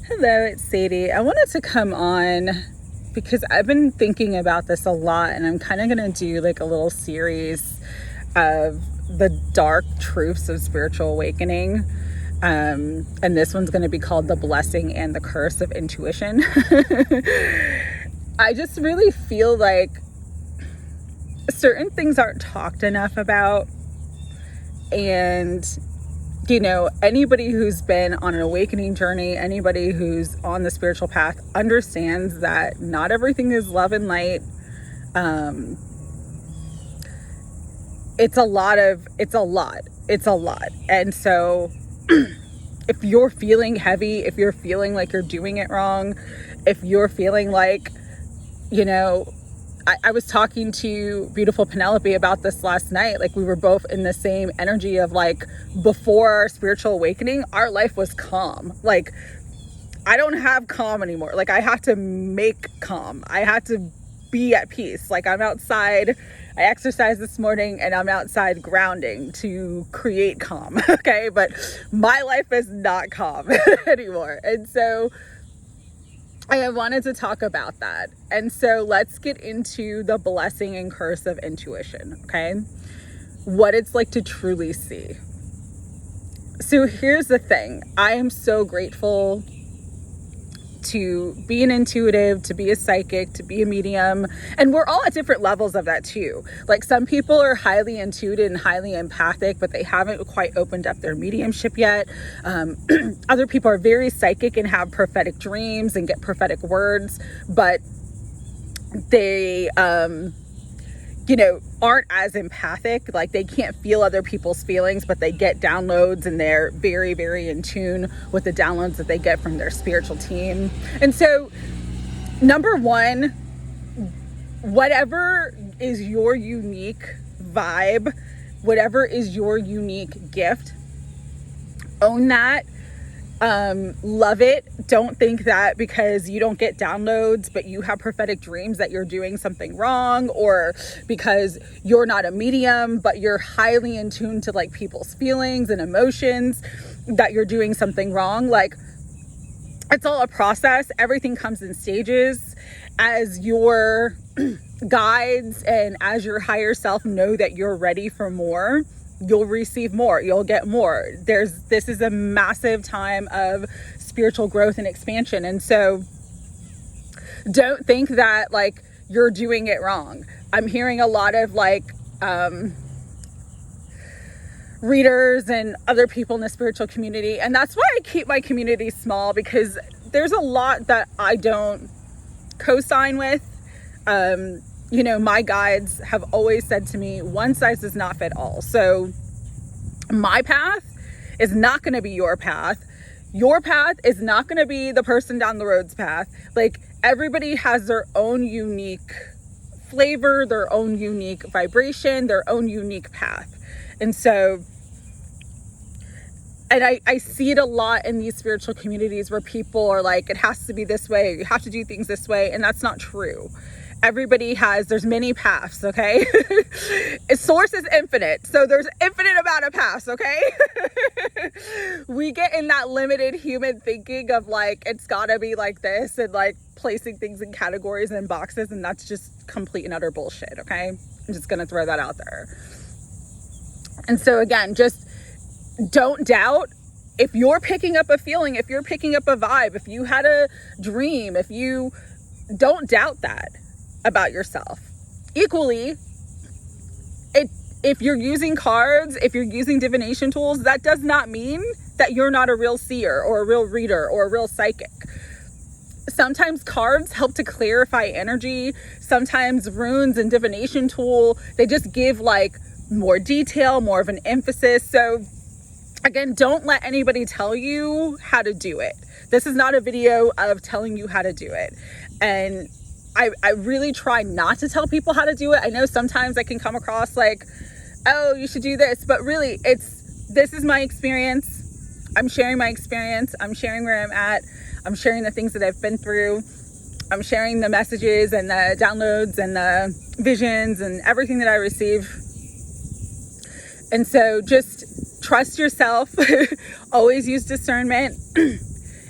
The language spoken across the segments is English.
Hello, it's Sadie. I wanted to come on because I've been thinking about this a lot, and I'm kind of going to do like a little series of the dark truths of spiritual awakening. And this one's going to be called The Blessing and the Curse of Intuition. I just really feel like certain things aren't talked enough about. And anybody who's been on an awakening journey, anybody who's on the spiritual path understands that not everything is love and light. It's a lot. And so if you're feeling heavy, if you're feeling like you're doing it wrong, if you're feeling like, I was talking to beautiful Penelope about this last night. Like, we were both in the same energy of like, before our spiritual awakening, our life was calm. Like, I don't have calm anymore. Like, I have to make calm. I have to be at peace. Like, I'm outside. I exercised this morning and I'm outside grounding to create calm. Okay. But my life is not calm anymore. And so I wanted to talk about that. And so let's get into the blessing and curse of intuition, okay? What it's like to truly see. So here's the thing. I am so grateful to be an intuitive, to be a psychic, to be a medium. And we're all at different levels of that too. Like, some people are highly intuitive and highly empathic, but they haven't quite opened up their mediumship yet. Other people are very psychic and have prophetic dreams and get prophetic words, but they, aren't as empathic. Like, they can't feel other people's feelings, but they get downloads and they're very, very in tune with the downloads that they get from their spiritual team. And so, number one, whatever is your unique vibe, whatever is your unique gift, own that. Love it. Don't think that because you don't get downloads, but you have prophetic dreams, that you're doing something wrong, or because you're not a medium, but you're highly in tune to like people's feelings and emotions, that you're doing something wrong. Like, it's all a process. Everything comes in stages. As your guides and as your higher self know that you're ready for more, you'll receive more, you'll get more. This is a massive time of spiritual growth and expansion. And so don't think that like you're doing it wrong. I'm hearing a lot of like, readers and other people in the spiritual community. And that's why I keep my community small, because there's a lot that I don't co-sign with. My guides have always said to me, one size does not fit all. So my path is not going to be your path. Your path is not going to be the person down the road's path. Like, everybody has their own unique flavor, their own unique vibration, their own unique path. And so, and I see it a lot in these spiritual communities where people are like, it has to be this way, you have to do things this way. And that's not true. Everybody there's many paths, okay? Source is infinite. So there's infinite amount of paths, okay? We get in that limited human thinking of like, it's gotta be like this, and like placing things in categories and boxes. And that's just complete and utter bullshit, okay? I'm just gonna throw that out there. And so again, just don't doubt. If you're picking up a feeling, if you're picking up a vibe, if you had a dream, don't doubt that about yourself. Equally, if you're using cards, if you're using divination tools, that does not mean that you're not a real seer or a real reader or a real psychic. Sometimes cards help to clarify energy. Sometimes runes and divination tool, they just give like more detail, more of an emphasis. So again, don't let anybody tell you how to do it. This is not a video of telling you how to do it. And I really try not to tell people how to do it. I know sometimes I can come across like, oh, you should do this, but really this is my experience. I'm sharing my experience. I'm sharing where I'm at. I'm sharing the things that I've been through. I'm sharing the messages and the downloads and the visions and everything that I receive. And so just trust yourself. Always use discernment.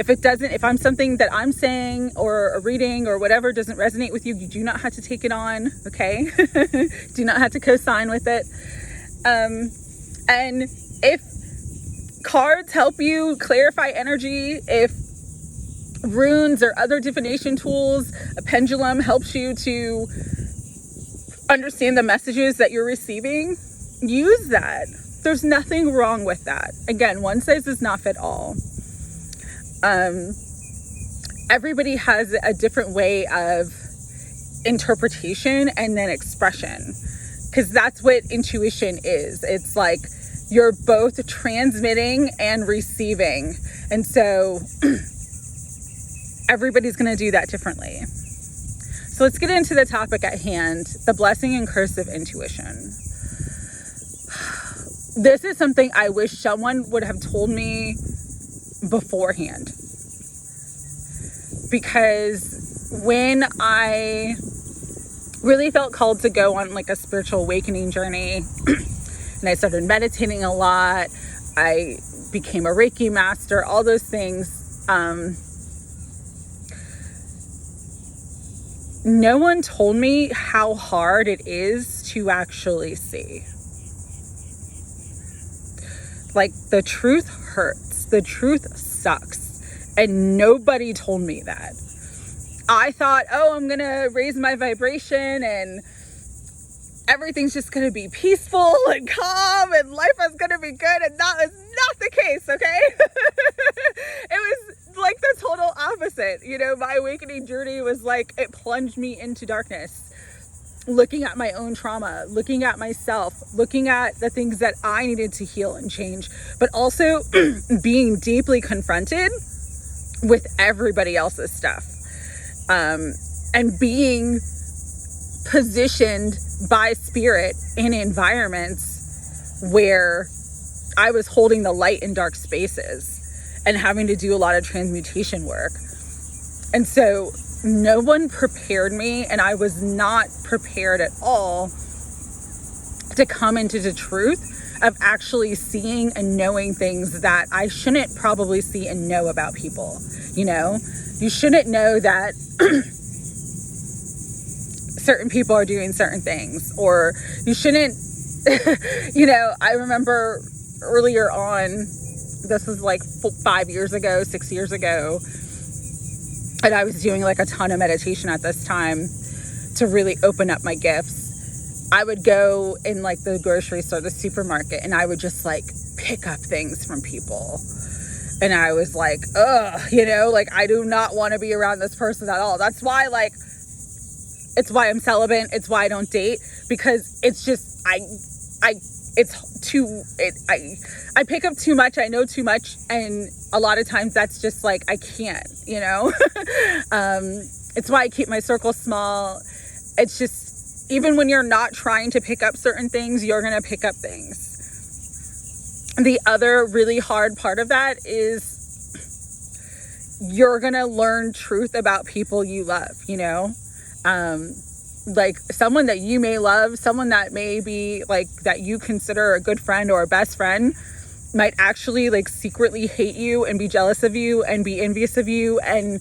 If I'm something that I'm saying or reading or whatever doesn't resonate with you, you do not have to take it on, okay? Do not have to co-sign with it. And if cards help you clarify energy, if runes or other divination tools, a pendulum helps you to understand the messages that you're receiving, use that. There's nothing wrong with that. Again, one size does not fit all. Everybody has a different way of interpretation and then expression, because that's what intuition is. It's like you're both transmitting and receiving, and so everybody's going to do that differently. So let's get into the topic at hand, the blessing and curse of intuition. This is something I wish someone would have told me beforehand, because when I really felt called to go on like a spiritual awakening journey and I started meditating a lot, I became a Reiki master, all those things, no one told me how hard it is to actually see. Like, the truth hurts. The truth sucks. And nobody told me that. I thought, oh, I'm going to raise my vibration and everything's just going to be peaceful and calm and life is going to be good. And that is not the case, okay? It was like the total opposite. You know, my awakening journey was like, it plunged me into darkness. Looking at my own trauma, looking at myself, looking at the things that I needed to heal and change, but also being deeply confronted with everybody else's stuff. And being positioned by spirit in environments where I was holding the light in dark spaces and having to do a lot of transmutation work. And so no one prepared me, and I was not prepared at all to come into the truth of actually seeing and knowing things that I shouldn't probably see and know about people. You know, you shouldn't know that certain people are doing certain things, or you shouldn't, you know, I remember earlier on, this was like 5 years ago, 6 years ago, and I was doing like a ton of meditation at this time to really open up my gifts. I would go in like the grocery store, the supermarket, and I would just like pick up things from people. And I was like, ugh, you know, like I do not want to be around this person at all. That's why, like, it's why I'm celibate. It's why I don't date, because it's just, I pick up too much. I know too much. And a lot of times that's just like, I can't, you know, it's why I keep my circle small. It's just, even when you're not trying to pick up certain things, you're going to pick up things. The other really hard part of that is you're going to learn truth about people you love, you know, like someone that you may love, someone that may be like, that you consider a good friend or a best friend, might actually like secretly hate you and be jealous of you and be envious of you and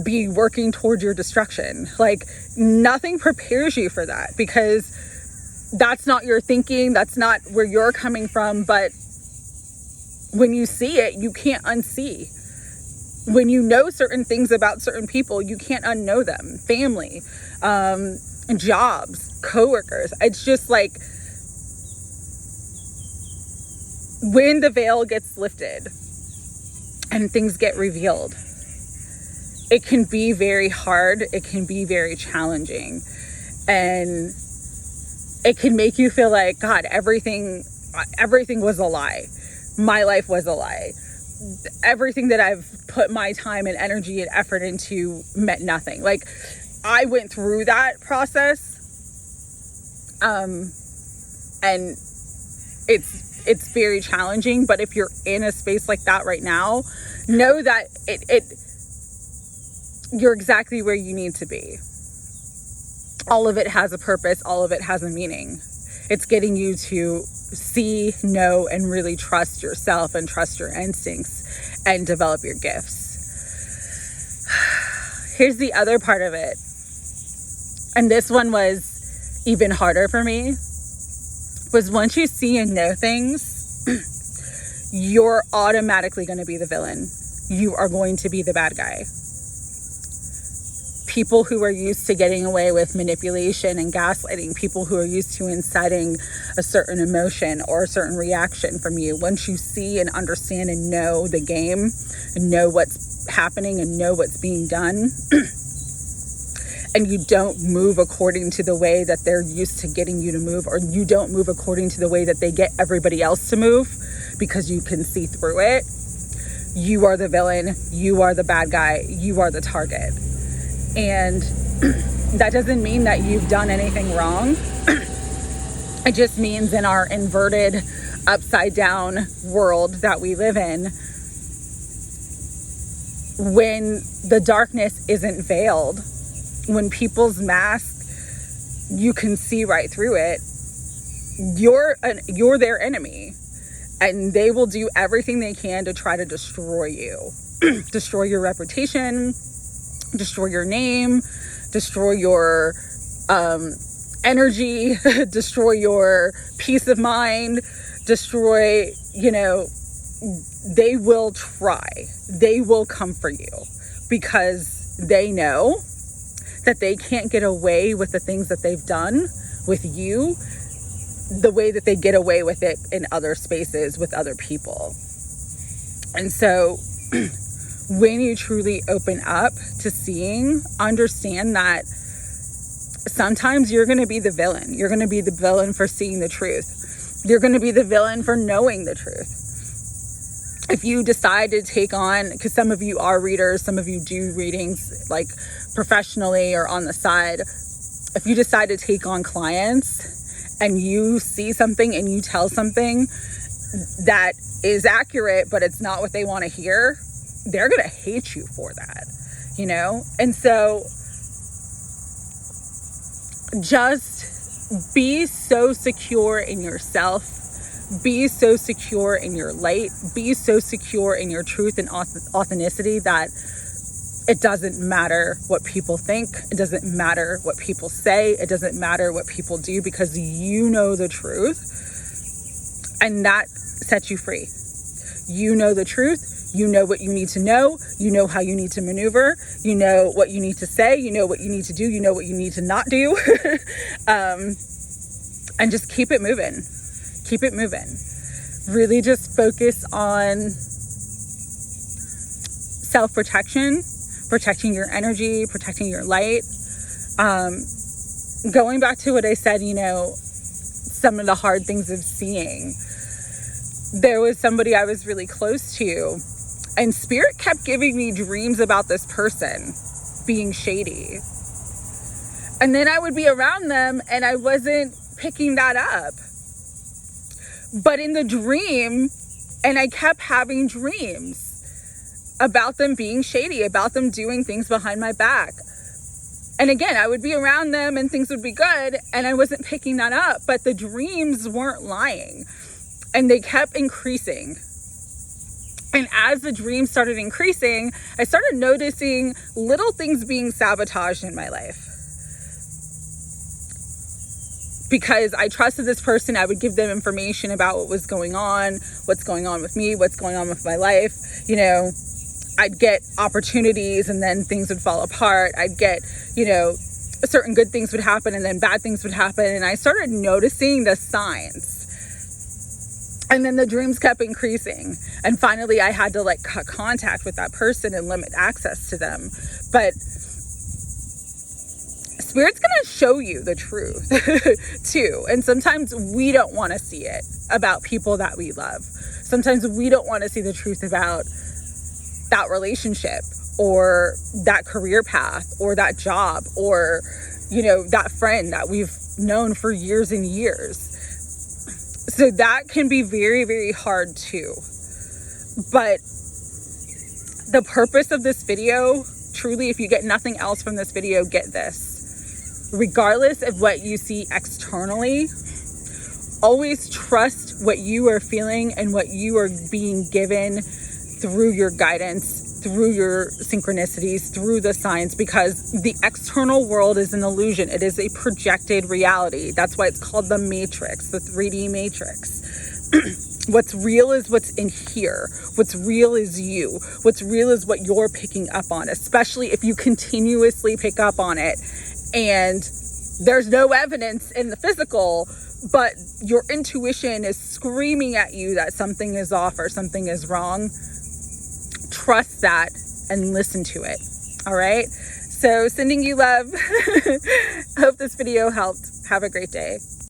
be working towards your destruction. Like, nothing prepares you for that, because that's not your thinking. That's not where you're coming from. But when you see it, you can't unsee. When you know certain things about certain people, you can't unknow them. Family, jobs, coworkers. It's just like, when the veil gets lifted and things get revealed, it can be very hard. It can be very challenging. And it can make you feel like, God, everything was a lie. My life was a lie. Everything that I've put my time and energy and effort into meant nothing. Like, I went through that process. And it's very challenging, but if you're in a space like that right now, know that you're exactly where you need to be. All of it has a purpose. All of it has a meaning. It's getting you to see, know, and really trust yourself and trust your instincts and develop your gifts. Here's the other part of it. And this one was even harder for me, was once you see and know things, you're automatically going to be the villain. You are going to be the bad guy. People who are used to getting away with manipulation and gaslighting, people who are used to inciting a certain emotion or a certain reaction from you, once you see and understand and know the game and know what's happening and know what's being done, and you don't move according to the way that they're used to getting you to move, or you don't move according to the way that they get everybody else to move because you can see through it, you are the villain, you are the bad guy, you are the target. And that doesn't mean that you've done anything wrong. It just means in our inverted, upside down world that we live in, when the darkness isn't veiled, when people's masks, you can see right through it, you're their enemy. And they will do everything they can to try to destroy you. Destroy your reputation, destroy your name, destroy your energy, destroy your peace of mind, destroy, they will try. They will come for you because they know that they can't get away with the things that they've done with you the way that they get away with it in other spaces with other people. And so when you truly open up to seeing, understand that sometimes you're going to be the villain. You're going to be the villain for seeing the truth. You're going to be the villain for knowing the truth. If you decide to take on, because some of you are readers, some of you do readings like professionally or on the side. If you decide to take on clients and you see something and you tell something that is accurate, but it's not what they want to hear, they're going to hate you for that, And so just be so secure in yourself. Be so secure in your light. Be so secure in your truth and authenticity that it doesn't matter what people think. It doesn't matter what people say. It doesn't matter what people do, because you know the truth, and that sets you free. You know the truth. You know what you need to know. You know how you need to maneuver. You know what you need to say. You know what you need to do. You know what you need to not do. And just keep it moving. Keep it moving. Really just focus on self-protection, protecting your energy, protecting your light. Going back to what I said, some of the hard things of seeing. There was somebody I was really close to, and Spirit kept giving me dreams about this person being shady. And then I would be around them and I wasn't picking that up. But in the dream, and I kept having dreams about them being shady, about them doing things behind my back. And again, I would be around them and things would be good, and I wasn't picking that up, but the dreams weren't lying, and they kept increasing. And as the dreams started increasing, I started noticing little things being sabotaged in my life. Because I trusted this person, I would give them information about what was going on, what's going on with me, what's going on with my life. I'd get opportunities and then things would fall apart. I'd get, certain good things would happen and then bad things would happen. And I started noticing the signs. And then the dreams kept increasing. And finally, I had to cut contact with that person and limit access to them. But Spirit's going to show you the truth too. And sometimes we don't want to see it about people that we love. Sometimes we don't want to see the truth about that relationship or that career path or that job or, that friend that we've known for years and years. So that can be very, very hard too. But the purpose of this video, truly, if you get nothing else from this video, get this. Regardless of what you see externally, always trust what you are feeling and what you are being given through your guidance, through your synchronicities, through the signs, because the external world is an illusion. It is a projected reality. That's why it's called the matrix, the 3D matrix. What's real is what's in here. What's real is you. What's real is what you're picking up on, especially if you continuously pick up on it and there's no evidence in the physical, but your intuition is screaming at you that something is off or something is wrong. Trust that and listen to it. All right. So sending you love. Hope this video helped. Have a great day.